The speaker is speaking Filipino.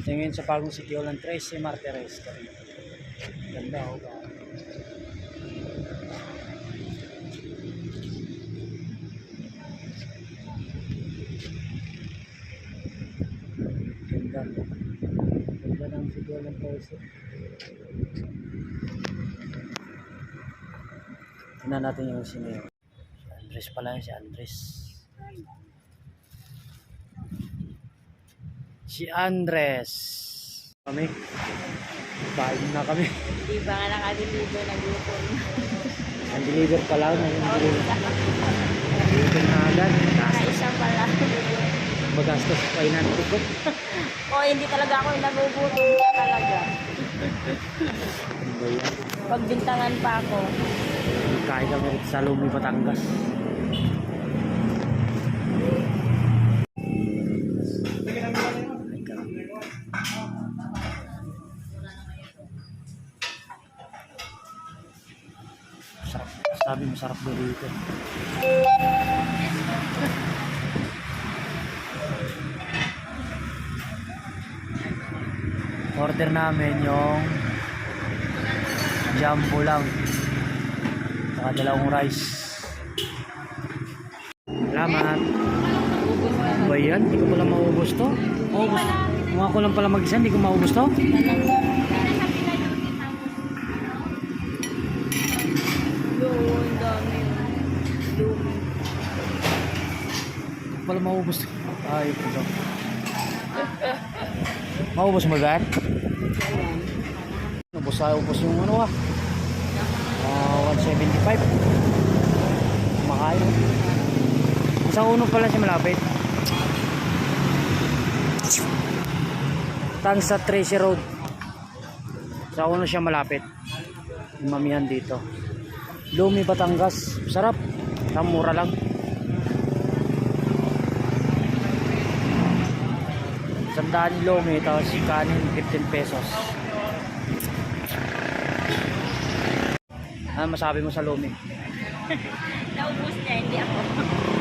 Tingin sa bagong sitio ng 13 Martires. Ganda ako ba? Ganda. Ganda ng sitio ng 13. Tingnan natin yung sino. Si Andres pala yun, si Andres. Si Andres. Kami. Bahin na kami. Di ba nga nakadeliver na grupo? Ang deliver pa lang. Deliver na agad. Nakaisa pala. Magastos pa inanti ko. O hindi talaga ako yung nagugutom talaga. Ano ba yan? Pagbintangan pa ako. Kain kami rin sa Lumi, Batangas. Sarap. Sabi mo sarap doon dito. Order namin yung jumbo lang. Saka dalawang rice. Salamat. Ano ba yan? Hindi ko pala maubos to. Maubos. Kung ako lang pala mag-isa, hindi ko maubos to. Doon, dami. Doon. Hindi ko pala maubos to. Ay, ito. Maubos mo ba? Ubos yung ano 175. Kumakain. Isang uno pala siya malapit. Tansa Tracy Road. Sa uno siya malapit. Yung mamihan dito. Lumi, Batangas. Sarap. Mura lang. Sandaan Lumi, tapos kanin 15 pesos. Ano masabi mo sa Lumi? Naubos niya, hindi ako.